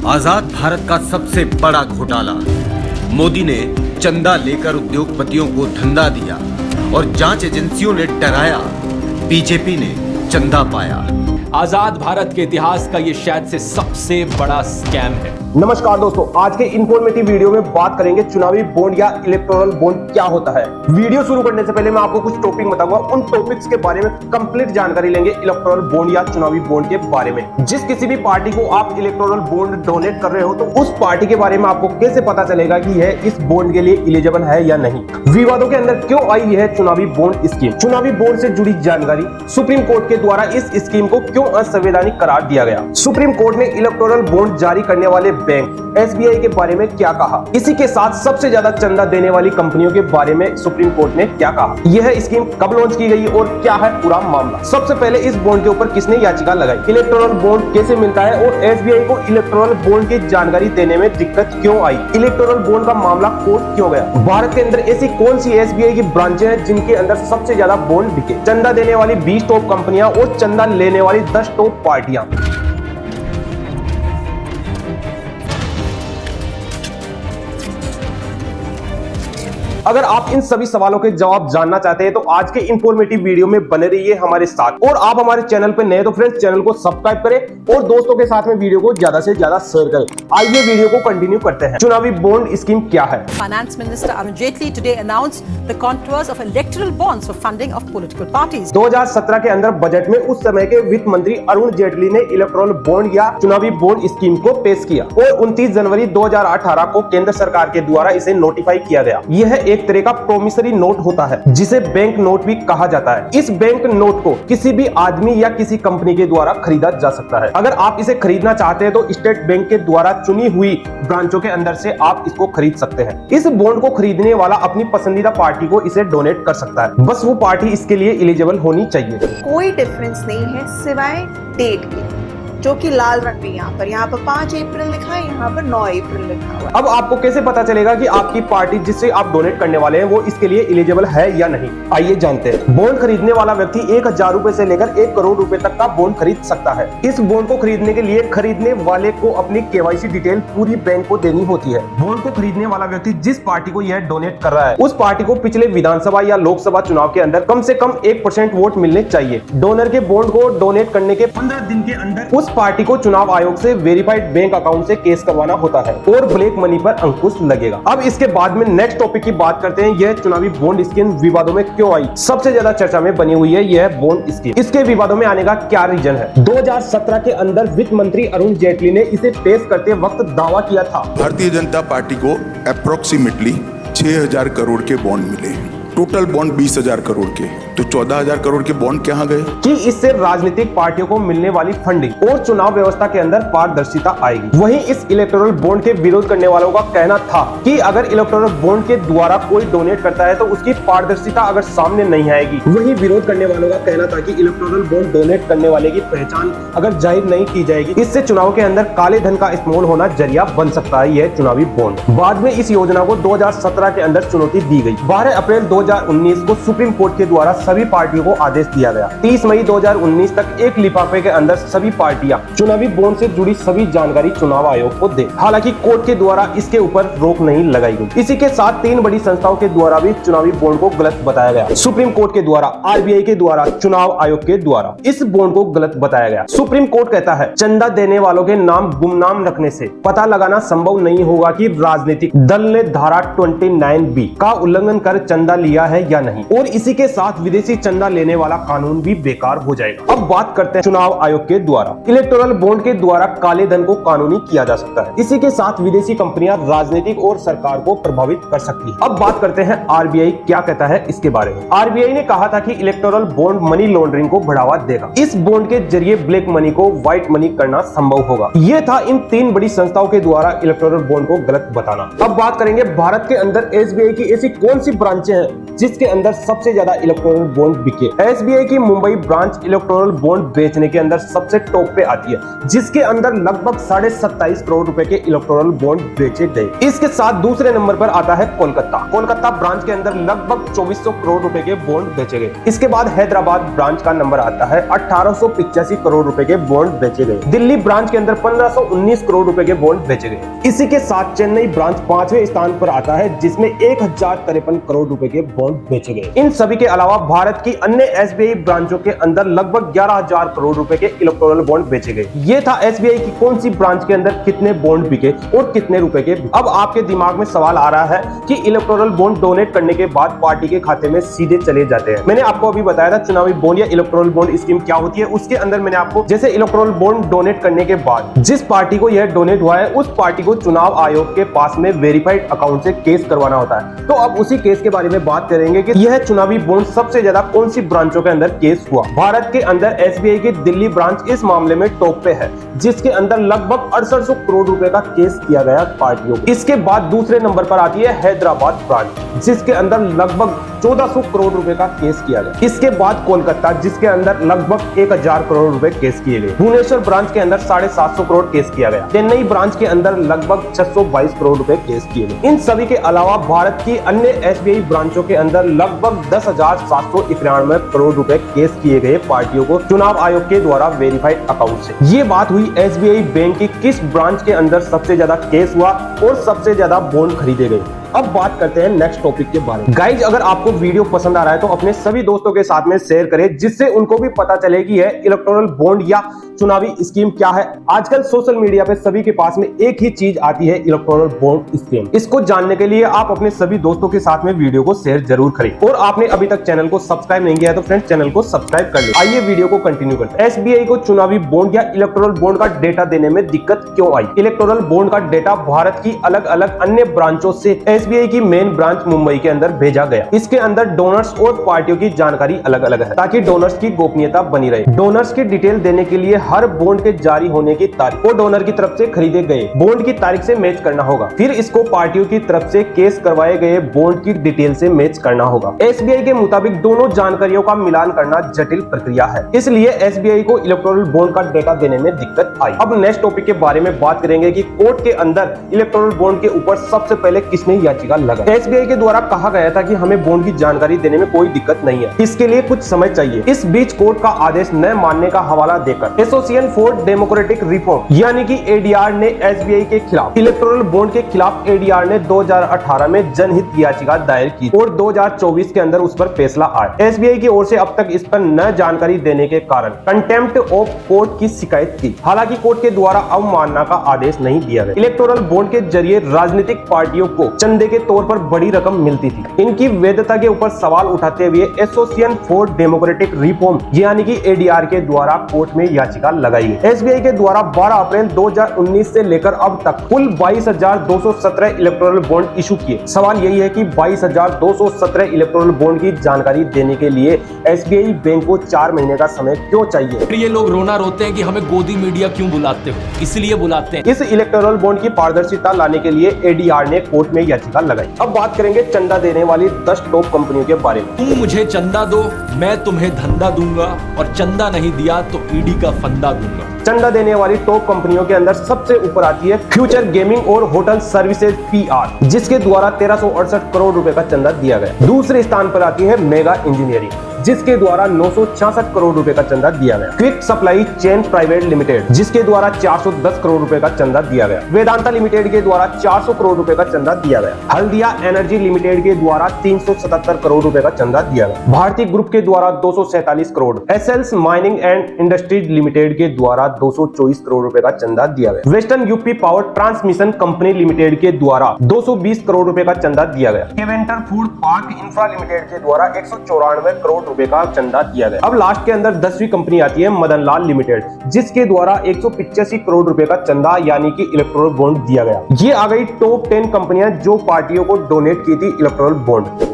आजाद भारत का सबसे बड़ा घोटाला। मोदी ने चंदा लेकर उद्योगपतियों को धंधा दिया और जांच एजेंसियों ने डराया, बीजेपी ने चंदा पाया। आजाद भारत के इतिहास का यह शायद से सबसे बड़ा स्कैम है। नमस्कार दोस्तों, आज के इंफॉर्मेटिव वीडियो में बात करेंगे चुनावी बॉन्ड या इलेक्टोरल बॉन्ड क्या होता है। वीडियो शुरू करने से पहले मैं आपको कुछ टॉपिक बताऊंगा, उन टॉपिक्स के बारे में कंप्लीट जानकारी लेंगे इलेक्टोरल बॉन्ड या चुनावी बॉन्ड के बारे में। जिस किसी भी पार्टी को आप इलेक्टोरल बॉन्ड डोनेट कर रहे हो तो उस पार्टी के बारे में आपको कैसे पता चलेगा कि यह इस बॉन्ड के लिए एलिजिबल है या नहीं। विवादों के अंदर क्यों आई है चुनावी बॉन्ड स्कीम, चुनावी बॉन्ड से जुड़ी जानकारी, सुप्रीम कोर्ट के द्वारा इस स्कीम को क्यों असंवैधानिक करार दिया गया, सुप्रीम कोर्ट ने इलेक्टोरल बॉन्ड जारी करने वाले बैंक SBI के बारे में क्या कहा, इसी के साथ सबसे ज्यादा चंदा देने वाली कंपनियों के बारे में सुप्रीम कोर्ट ने क्या कहा, यह स्कीम कब लॉन्च की गई और क्या है पूरा मामला। सबसे पहले इस बॉन्ड के ऊपर किसने याचिका लगाई, इलेक्टोरल बॉन्ड कैसे मिलता है और SBI को इलेक्टोरल बॉन्ड की जानकारी देने में दिक्कत क्यों आई, इलेक्टोरल बॉन्ड का मामला कोर्ट क्यों गया, भारत के अंदर ऐसी कौन सी SBI की ब्रांचें हैं जिनके अंदर सबसे ज्यादा बॉन्ड बिके, चंदा देने वाली 20 टॉप कंपनियां और चंदा लेने वाली 10 टॉप पार्टियां। अगर आप इन सभी सवालों के जवाब जानना चाहते हैं तो आज के इंफॉर्मेटिव वीडियो में बने रहिए हमारे साथ। और आप हमारे चैनल पर नए तो फ्रेंड्स चैनल को सब्सक्राइब करें और दोस्तों के साथ में वीडियो को ज्यादा से ज्यादा शेयर करें। आइए वीडियो को कंटिन्यू करते हैं। चुनावी बॉन्ड स्कीम क्या है। Finance Minister Arun Jaitley today announced the contours of electoral bonds for funding of political parties. 2017 के अंदर बजट में उस समय के वित्त मंत्री अरुण जेटली ने इलेक्टोरल बॉन्ड या चुनावी बॉन्ड स्कीम को पेश किया और 29 जनवरी 2018 को केंद्र सरकार के द्वारा इसे नोटिफाई किया गया। यह एक तरह का प्रोमिसरी नोट होता है जिसे बैंक नोट भी कहा जाता है। इस बैंक नोट को किसी भी आदमी या किसी कंपनी के द्वारा खरीदा जा सकता है। अगर आप इसे खरीदना चाहते हैं तो स्टेट बैंक के द्वारा चुनी हुई ब्रांचों के अंदर से आप इसको खरीद सकते हैं। इस बॉन्ड को खरीदने वाला अपनी पसंदीदा पार्टी को इसे डोनेट कर सकता है, बस वो पार्टी इसके लिए एलिजिबल होनी चाहिए। कोई डिफरेंस नहीं है सिवाय डेट के, जो कि लाल रंग में यहाँ पर 5 अप्रैल लिखा है, यहाँ पर 9 अप्रैल लिखा हुआ है। अब आपको कैसे पता चलेगा कि आपकी पार्टी जिससे आप डोनेट करने वाले हैं वो इसके लिए एलिजिबल है या नहीं, आइए जानते हैं। बॉन्ड खरीदने वाला व्यक्ति 1000 रुपए से लेकर 1 करोड़ रुपए तक का बॉन्ड खरीद सकता है। इस बॉन्ड को खरीदने के लिए खरीदने वाले को अपनी KYC डिटेल पूरी बैंक को देनी होती है। बॉन्ड को खरीदने वाला व्यक्ति जिस पार्टी को यह डोनेट कर रहा है उस पार्टी को पिछले विधानसभा या लोकसभा चुनाव के अंदर कम से कम 1% वोट मिलने चाहिए। डोनर के बॉन्ड को डोनेट करने के 15 दिन के अंदर उस पार्टी को चुनाव आयोग से वेरीफाइड बैंक अकाउंट से केस करवाना होता है और ब्लैक मनी पर अंकुश लगेगा। अब इसके बाद में नेक्स्ट टॉपिक की बात करते हैं। यह चुनावी बॉन्ड स्कीम विवादों में क्यों आई, सबसे ज्यादा चर्चा में बनी हुई है यह बॉन्ड स्कीम। इसके विवादों में आने का क्या रीजन है। 2017 के अंदर वित्त मंत्री अरुण जेटली ने इसे पेश करते वक्त दावा किया था, भारतीय जनता पार्टी को अप्रोक्सीमेटली 6000 करोड़ के बॉन्ड मिले, टोटल बॉन्ड 20,000 करोड़ के, तो 14,000 करोड़ के बॉन्ड कहाँ गए। कि इससे राजनीतिक पार्टियों को मिलने वाली फंडिंग और चुनाव व्यवस्था के अंदर पारदर्शिता आएगी। वहीं इस इलेक्टोरल बॉन्ड के विरोध करने वालों का कहना था कि अगर इलेक्टोरल बॉन्ड के द्वारा कोई डोनेट करता है तो उसकी पारदर्शिता अगर सामने नहीं आएगी। वहीं विरोध करने वालों का कहना था कि इलेक्टोरल बॉन्ड डोनेट करने वाले की पहचान अगर जाहिर नहीं की जाएगी, इससे चुनाव के अंदर काले धन का इस्तेमाल होना जरिया बन सकता है यह चुनावी बॉन्ड। बाद में इस योजना को 2017 के अंदर चुनौती दी गई। 12 अप्रैल 2019 को सुप्रीम कोर्ट के द्वारा सभी पार्टियों को आदेश दिया गया। 30 मई 2019 तक एक लिफाफे के अंदर सभी पार्टियां चुनावी बॉन्ड से जुड़ी सभी जानकारी चुनाव आयोग को दे। हालांकि कोर्ट के द्वारा इसके ऊपर रोक नहीं लगाई गई। इसी के साथ 3 बड़ी संस्थाओं के द्वारा भी चुनावी बॉन्ड को गलत बताया गया। सुप्रीम कोर्ट के द्वारा, RBI के द्वारा, चुनाव आयोग के द्वारा इस बॉन्ड को गलत बताया गया। सुप्रीम कोर्ट कहता है चंदा देने वालों के नाम गुमनाम रखने से पता लगाना संभव नहीं होगा कि राजनीतिक दल ने धारा 29B का उल्लंघन कर चंदा लिया है या नहीं, और इसी के साथ विदेशी चंदा लेने वाला कानून भी बेकार हो जाएगा। अब बात करते हैं चुनाव आयोग के द्वारा इलेक्टोरल बॉन्ड के द्वारा काले धन को कानूनी किया जा सकता है। इसी के साथ विदेशी कंपनियां राजनीतिक और सरकार को प्रभावित कर सकती है। अब बात करते हैं RBI क्या कहता है इसके बारे में। RBI ने कहा था कि इलेक्टोरल बॉन्ड मनी लॉन्ड्रिंग को बढ़ावा देगा। इस बॉन्ड के जरिए ब्लैक मनी को व्हाइट मनी करना संभव होगा। यह था इन 3 बड़ी संस्थाओं के द्वारा इलेक्टोरल बॉन्ड को गलत बताना। अब बात करेंगे भारत के अंदर SBI की ऐसी कौन सी ब्रांचें हैं जिसके अंदर सबसे ज्यादा इलेक्टोरल बॉन्ड बिके। एसबीआई की मुंबई ब्रांच इलेक्टोरल बॉन्ड बेचने के अंदर सबसे टॉप पे आती है, जिसके अंदर लगभग 27.5 करोड़ रुपए के इलेक्टोरल बॉन्ड बेचे गए। इसके साथ दूसरे नंबर पर आता है कोलकाता ब्रांच के अंदर लगभग 2400 करोड़ रुपए के बॉन्ड बेचे गए। इसके बाद हैदराबाद ब्रांच का नंबर आता है, 1885 करोड़ रुपए के बॉन्ड बेचे गए। दिल्ली ब्रांच के अंदर 1519 करोड़ रुपए के बॉन्ड बेचे गए। इसी के साथ चेन्नई ब्रांच 5वें स्थान पर आता है, जिसमें 1053 करोड़ रुपए के बॉन्ड बेचे गए। इन सभी के अलावा भारत की अन्य एसबीआई ब्रांचों के अंदर लगभग 11,000 करोड़ रुपए के इलेक्टोरल बॉन्ड बेचे गए। ये था एसबीआई की कौन सी ब्रांच के अंदर कितने बॉन्ड बिके और कितने रुपए के। अब आपके दिमाग में सवाल आ रहा है कि इलेक्टोरल बॉन्ड डोनेट करने के बाद पार्टी के खाते में सीधे चले जाते हैं। मैंने आपको अभी बताया था चुनावी बॉन्ड या इलेक्टोरल बॉन्ड स्कीम क्या होती है। उसके अंदर मैंने आपको जैसे इलेक्टोरल बॉन्ड डोनेट करने के बाद जिस पार्टी को यह डोनेट हुआ है उस पार्टी को चुनाव आयोग के पास में वेरीफाइड अकाउंट से केस करवाना होता है। तो अब उसी केस के बारे में बात करेंगे कि यह चुनावी बॉन्ड सबसे ज्यादा कौन सी ब्रांचों के अंदर केस हुआ। भारत के अंदर एसबीआई की दिल्ली ब्रांच इस मामले में टॉप पे है, जिसके अंदर लगभग 6800 करोड़ रुपए का केस किया गया पार्टियों को। इसके बाद दूसरे नंबर पर आती है हैदराबाद ब्रांच, जिसके अंदर लगभग 1400 करोड़ रुपए का केस किया गया। इसके बाद कोलकाता, जिसके अंदर लगभग 1000 करोड़ रुपए केस किए गए। भुवनेश्वर ब्रांच के अंदर 750 करोड़ केस किया गया। चेन्नई ब्रांच के अंदर लगभग 622 करोड़ रुपए केस किए गए। इन सभी के अलावा भारत की अन्य एसबीआई ब्रांचों के अंदर लगभग 10,791 करोड़ रुपए केस किए गए पार्टियों को चुनाव आयोग के द्वारा वेरीफाइड अकाउंट से। ये बात हुई एसबीआई बैंक की किस ब्रांच के अंदर सबसे ज्यादा केस हुआ और सबसे ज्यादा बॉन्ड खरीदे गए। अब बात करते हैं नेक्स्ट टॉपिक के बारे में। गाइज, अगर आपको वीडियो पसंद आ रहा है तो अपने सभी दोस्तों के साथ में शेयर करें, जिससे उनको भी पता चले कि यह इलेक्टोरल बॉन्ड या चुनावी स्कीम क्या है। आजकल सोशल मीडिया पे सभी के पास में एक ही चीज आती है, इलेक्टोरल बॉन्ड स्कीम। इसको जानने के लिए आप अपने सभी दोस्तों के साथ में वीडियो को शेयर जरूर करें। और आपने अभी तक चैनल को सब्सक्राइब नहीं किया है तो फ्रेंड्स चैनल को सब्सक्राइब कर ले। आइए वीडियो को कंटिन्यू करते हैं। एसबीआई को चुनावी बॉन्ड या इलेक्टोरल बॉन्ड का डेटा देने में दिक्कत क्यों आई। इलेक्टोरल बॉन्ड का डेटा भारत की अलग अलग अन्य ब्रांचों से एसबीआई की मेन ब्रांच मुंबई के अंदर भेजा गया। इसके अंदर डोनर्स और पार्टियों की जानकारी अलग अलग है, ताकि डोनर्स की गोपनीयता बनी रहे। डोनर्स की डिटेल देने के लिए हर बॉन्ड के जारी होने की तारीख को डोनर की तरफ से खरीदे गए बॉन्ड की तारीख से मैच करना होगा। फिर इसको पार्टियों की तरफ से केस करवाए गए बॉन्ड की डिटेल से मैच करना होगा। एसबीआई के मुताबिक दोनों जानकारियों का मिलान करना जटिल प्रक्रिया है, इसलिए एसबीआई को इलेक्टोरल बॉन्ड का डेटा देने में दिक्कत आई। अब नेक्स्ट टॉपिक के बारे में बात करेंगे कि कोर्ट के अंदर इलेक्टोरल बॉन्ड के ऊपर सबसे पहले किसने याचिका लगाई। एसबीआई के द्वारा कहा गया था कि हमें बॉन्ड की जानकारी देने में कोई दिक्कत नहीं है, इसके लिए कुछ समय चाहिए। इस बीच कोर्ट का आदेश न मानने का हवाला देकर एसोसिएशन फॉर डेमोक्रेटिक रिफॉर्म यानी कि एडीआर ने एसबीआई के खिलाफ इलेक्टोरल बॉन्ड के खिलाफ एडीआर ने 2018 में जनहित याचिका दायर की और 2024 के अंदर उस पर फैसला आया। एसबीआई की ओर से अब तक इस पर न जानकारी देने के कारण कंटेम्प्ट ऑफ कोर्ट की शिकायत की। हालांकि कोर्ट के द्वारा अवमानना का आदेश नहीं दिया गया। इलेक्टोरल बॉन्ड के जरिए राजनीतिक पार्टियों को चंदे के तौर पर बड़ी रकम मिलती थी। इनकी वैधता के ऊपर सवाल उठाते हुए एसोसिएशन फॉर डेमोक्रेटिक रिफॉर्म यानी कि एडीआर के द्वारा कोर्ट में याचिका लगाई गई। एसबीआई के द्वारा 12 अप्रैल 2019 से लेकर अब तक कुल 22,217 इलेक्टोरल बॉन्ड इशू किए। सवाल यही है कि 22,217 इलेक्टोरल बॉन्ड की जानकारी देने के लिए एसबीआई बैंक को 4 महीने का समय क्यों चाहिए। फिर ये लोग रोना रोते हैं कि हमें गोदी मीडिया क्यों बुलाते हो, इसलिए बुलाते हैं। इस इलेक्टोरल बॉन्ड की पारदर्शिता लाने के लिए एडीआर ने कोर्ट में याचिका लगाई। अब बात करेंगे चंदा देने वाली 10 टॉप कंपनियों के बारे में। तुम मुझे चंदा दो, मैं तुम्हें धंधा दूंगा, और चंदा नहीं दिया तो ईडी का फंदा दूंगा। चंदा देने वाली टॉप कंपनियों के अंदर सबसे ऊपर आती है फ्यूचर गेमिंग और होटल सर्विसेज पीआर, जिसके द्वारा 1368 करोड़ रुपए का चंदा दिया गया। दूसरे स्थान पर आती है मेगा इंजीनियरिंग, जिसके द्वारा 966 करोड़ रुपए का चंदा दिया गया। Quick supply chain private limited, जिसके द्वारा 410 करोड़ रुपए का चंदा दिया गया। वेदांता लिमिटेड के द्वारा 400 करोड़ रुपए का चंदा दिया गया। हल्दिया एनर्जी लिमिटेड के द्वारा 377 करोड़ रुपए का चंदा दिया गया। भारतीय ग्रुप के द्वारा 247 करोड़। एसएल्स माइनिंग एंड इंडस्ट्रीज लिमिटेड के द्वारा 224 करोड़ रुपए का चंदा दिया गया। Western UP power transmission company limited के द्वारा 220 करोड़ रुपए का चंदा दिया गया। Keventer food park infra limited के द्वारा 194 करोड़ रुपए का चंदा दिया गया। अब लास्ट के अंदर 10वीं कंपनी आती है मदन लाल लिमिटेड, जिसके द्वारा 185 करोड़ रुपए का चंदा यानी कि इलेक्टोरल बॉन्ड दिया गया। ये आ गई टॉप 10 कंपनियां जो पार्टियों को डोनेट की थी इलेक्टोरल बॉन्ड।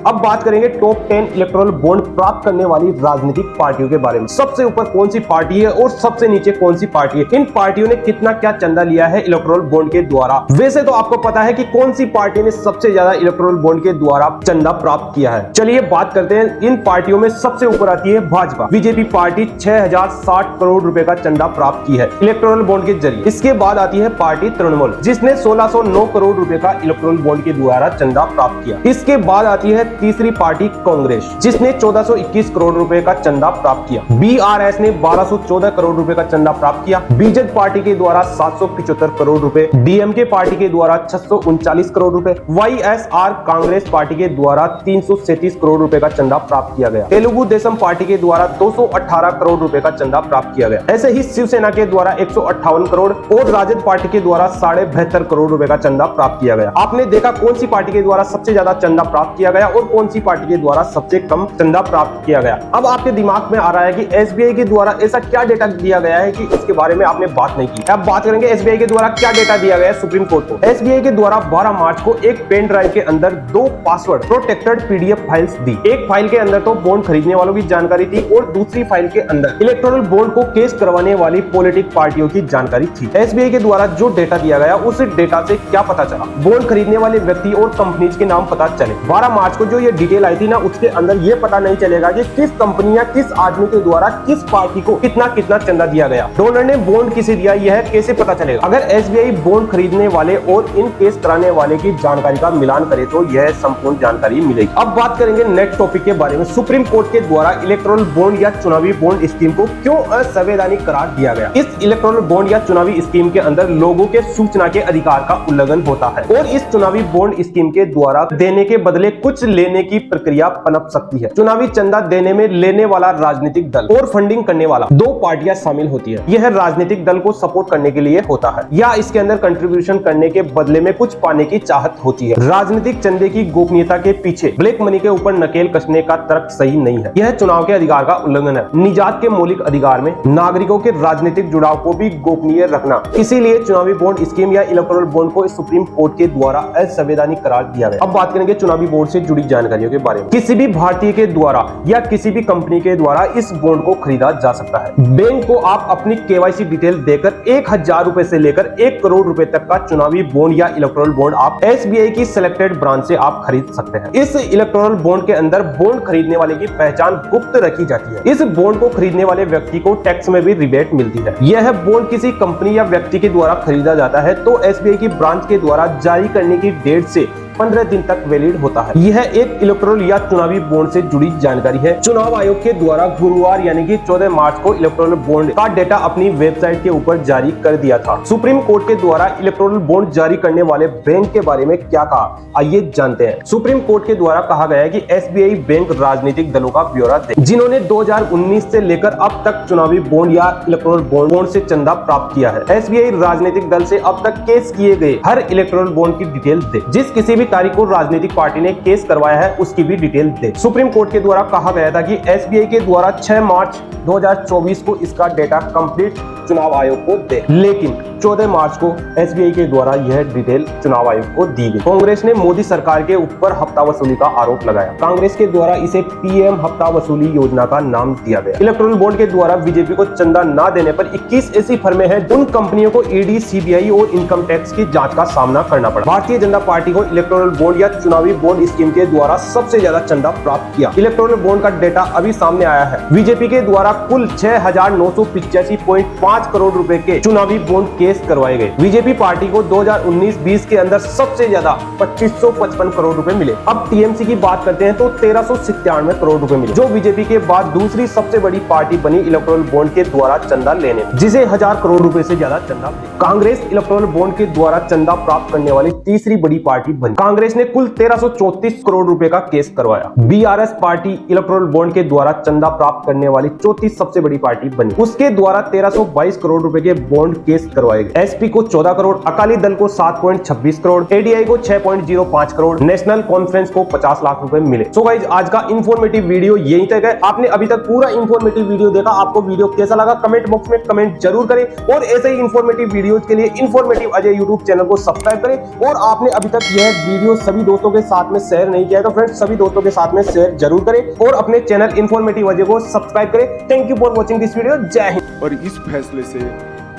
अब बात करेंगे टॉप 10 इलेक्टोरल बॉन्ड प्राप्त करने वाली राजनीतिक पार्टियों के बारे में। सबसे ऊपर कौन सी पार्टी है और सबसे नीचे कौन सी पार्टी है, इन पार्टियों ने कितना क्या चंदा लिया है इलेक्टोरल बॉन्ड के द्वारा। वैसे तो आपको पता है कि कौन सी पार्टी ने सबसे ज्यादा इलेक्टोरल बॉन्ड के द्वारा चंदा प्राप्त किया है। चलिए बात करते हैं। इन पार्टियों में सबसे ऊपर आती है भाजपा। बीजेपी पार्टी 6060 करोड़ रुपए का चंदा प्राप्त की है इलेक्टोरल बॉन्ड के जरिए। इसके बाद आती है पार्टी तृणमूल, जिसने 1609 करोड़ रुपए का इलेक्टोरल बॉन्ड के द्वारा चंदा प्राप्त किया। इसके बाद आती है तीसरी पार्टी कांग्रेस, जिसने 1421 करोड़ रुपए का चंदा प्राप्त किया। बीआरएस ने 1214 करोड़ रुपए का चंदा प्राप्त किया। बीजेपी पार्टी के द्वारा 775 करोड़ रुपए, डीएमके पार्टी के द्वारा 639 करोड़ रुपए, वाईएसआर कांग्रेस पार्टी के द्वारा 337 करोड़ रुपए का चंदा प्राप्त किया गया। तेलुगु देशम पार्टी के द्वारा 218 करोड़ रुपए का चंदा प्राप्त किया गया। ऐसे ही शिवसेना के द्वारा 158 करोड़ और राजद पार्टी के द्वारा 72.5 करोड़ रुपए का चंदा प्राप्त किया गया। आपने देखा कौन सी पार्टी के द्वारा सबसे ज्यादा चंदा प्राप्त किया गया और कौन सी पार्टी के द्वारा सबसे कम चंदा प्राप्त किया गया। अब आपके दिमाग में आ रहा है कि एसबीआई के द्वारा ऐसा क्या डेटा दिया गया है कि इसके बारे में आपने बात नहीं की। अब बात करेंगे एसबीआई के द्वारा क्या डेटा दिया गया है सुप्रीम कोर्ट को। एसबीआई के द्वारा 12 मार्च को एक पेन ड्राइव के अंदर 2 पासवर्ड प्रोटेक्टेड पीडीएफ फाइल्स दी। एक फाइल के अंदर तो बॉन्ड खरीदने वालों की जानकारी थी और दूसरी फाइल के अंदर इलेक्टोरल बॉन्ड को केस करवाने वाली पॉलिटिक पार्टियों की जानकारी थी। एसबीआई के द्वारा जो डेटा दिया गया उस डेटा से क्या पता चला, बॉन्ड खरीदने वाले व्यक्ति और कंपनीज के नाम पता चले। 12 मार्च को जो ये डिटेल आई थी ना, उसके अंदर ये पता नहीं चलेगा कि किस कंपनी या किस आदमी के द्वारा किस पार्टी को कितना कितना चंदा दिया गया, डोनर ने बॉन्ड किसे दिया, यह कैसे पता चलेगा। अगर एसबीआई बॉन्ड खरीदने वाले और इन केस कराने वाले की जानकारी का मिलान करे तो यह संपूर्ण जानकारी मिलेगी। अब बात करेंगे नेक्स्ट टॉपिक के बारे में। सुप्रीम कोर्ट के द्वारा इलेक्टोरल बॉन्ड या चुनावी बॉन्ड स्कीम को क्यों असंवैधानिक करार दिया गया। इस इलेक्टोरल बॉन्ड या चुनावी स्कीम के अंदर लोगों के सूचना के अधिकार का उल्लंघन होता है और इस चुनावी बॉन्ड स्कीम के द्वारा देने के बदले कुछ लेने की प्रक्रिया पनप सकती है। चुनावी चंदा देने में लेने वाला राजनीतिक दल और फंडिंग करने वाला 2 पार्टियां शामिल होती है। यह राजनीतिक दल को सपोर्ट करने के लिए होता है या इसके अंदर कंट्रीब्यूशन करने के बदले में कुछ पाने की चाहत होती है। राजनीतिक चंदे की गोपनीयता के पीछे ब्लैक मनी के ऊपर नकेल कसने का तर्क सही नहीं है। यह चुनाव के अधिकार का उल्लंघन है। निजात के मौलिक अधिकार में नागरिकों के राजनीतिक जुड़ाव को भी गोपनीय रखना, इसीलिए चुनावी बॉन्ड स्कीम या इलेक्टोरल बॉन्ड को सुप्रीम कोर्ट के द्वारा असंवैधानिक करार दिया गया। अब बात करेंगे चुनावी बॉन्ड से जुड़ी जानकारियों के बारे में। किसी भी भारतीय के द्वारा या किसी भी कंपनी के द्वारा इस बॉन्ड को खरीदा जा सकता है। बैंक को आप अपनी केवाईसी डिटेल देकर 1000 रुपए से लेकर 1 करोड़ रुपए तक का चुनावी बॉन्ड या इलेक्टोरल बॉन्ड आप एसबीआई की सिलेक्टेड ब्रांच से आप खरीद सकते हैं। इस इलेक्टोरल बॉन्ड के अंदर बॉन्ड खरीदने वाले की पहचान गुप्त रखी जाती है। इस बॉन्ड को खरीदने वाले व्यक्ति को टैक्स में भी रिबेट मिलती है। यह बॉन्ड किसी कंपनी या व्यक्ति के द्वारा खरीदा जाता है तो एसबीआई की ब्रांच के द्वारा जारी करने की डेट से 15 दिन तक वैलिड होता है। यह एक इलेक्टोरल या चुनावी बॉन्ड से जुड़ी जानकारी है। चुनाव आयोग के द्वारा गुरुवार यानी कि 14 मार्च को इलेक्टोरल बॉन्ड का डेटा अपनी वेबसाइट के ऊपर जारी कर दिया था। सुप्रीम कोर्ट के द्वारा इलेक्टोरल बॉन्ड जारी करने वाले बैंक के बारे में क्या कहा, आइए जानते हैं। सुप्रीम कोर्ट के द्वारा कहा गया है कि एसबीआई बैंक राजनीतिक दलों का ब्यौरा दे जिन्होंने 2019 से लेकर अब तक चुनावी बॉन्ड या इलेक्टोरल बॉन्ड से चंदा प्राप्त किया है। एसबीआई राजनीतिक दल से अब तक केस किए गए हर इलेक्टोरल बॉन्ड की डिटेल दे। जिस किसी भी तारीख को राजनीतिक पार्टी ने केस करवाया है उसकी भी डिटेल दे। सुप्रीम कोर्ट के द्वारा कहा गया था कि एसबीआई के द्वारा 6 मार्च 2024 को इसका डेटा कंप्लीट चुनाव आयोग को दे, लेकिन 14 मार्च को एसबीआई के द्वारा यह डिटेल चुनाव आयोग को दी गई। कांग्रेस ने मोदी सरकार के ऊपर हफ्ता वसूली का आरोप लगाया। कांग्रेस के द्वारा इसे पीएम हफ्ता वसूली योजना का नाम दिया गया। इलेक्टोरल बॉन्ड के द्वारा बीजेपी को चंदा न देने पर 21 ऐसी फर्में हैं उन कंपनियों को ईडी, सीबीआई और इनकम टैक्स की जांच का सामना करना पड़ा। भारतीय जनता पार्टी को इलेक्टोरल बॉन्ड या चुनावी बॉन्ड स्कीम के द्वारा सबसे ज्यादा चंदा प्राप्त किया। इलेक्टोरल बॉन्ड का डेटा अभी सामने आया है। बीजेपी के द्वारा कुल 6985.5 करोड़ रुपए के चुनावी बॉन्ड केस करवाए गए। बीजेपी पार्टी को 2019-20 के अंदर सबसे ज्यादा 2555 करोड़ रुपए मिले। अब टीएमसी की बात करते हैं तो 1397 करोड़ रुपए मिले, जो बीजेपी के बाद दूसरी सबसे बड़ी पार्टी बनी इलेक्टोरल बॉन्ड के द्वारा चंदा लेने, जिसे 1000 करोड़ रुपए से ज्यादा चंदा मिले। कांग्रेस इलेक्टोरल बॉन्ड के द्वारा चंदा प्राप्त करने वाली तीसरी बड़ी पार्टी बनी। कांग्रेस ने कुल 1334 करोड़ रुपए का केस करवाया। बीआरएस पार्टी इलेक्टोरल बॉन्ड के द्वारा चंदा प्राप्त करने वाली चौथी सबसे बड़ी पार्टी बनी। उसके द्वारा 1322 करोड़ रुपए के बॉन्ड केस करवाए। करवाएगी। एसपी को 14 करोड़, अकाली दल को 7.26 करोड़, एडीआई को 6.05 करोड़, नेशनल कॉन्फ्रेंस को 50 लाख रुपए मिले। सो गाइस, आज का इंफॉर्मेटिव वीडियो यहीं तक है। आपने अभी तक पूरा इंफॉर्मेटिव वीडियो देखा, आपको वीडियो कैसा लगा कमेंट बॉक्स में कमेंट जरूर करें और ऐसे ही इंफॉर्मेटिव वीडियोस के लिए इंफॉर्मेटिव अजय यूट्यूब चैनल को सब्सक्राइब करें। और आपने अभी तक यह वीडियो सभी दोस्तों के साथ में शेयर नहीं किया है तो फ्रेंड्स सभी दोस्तों के साथ में शेयर जरूर करें और अपने चैनल इंफॉर्मेटिव अजय को सब्सक्राइब करें। Thank you for watching this video. जय हिंद। और इस फैसले से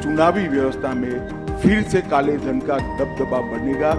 चुनावी व्यवस्था में फिर से काले धन का दबदबा बढ़ेगा।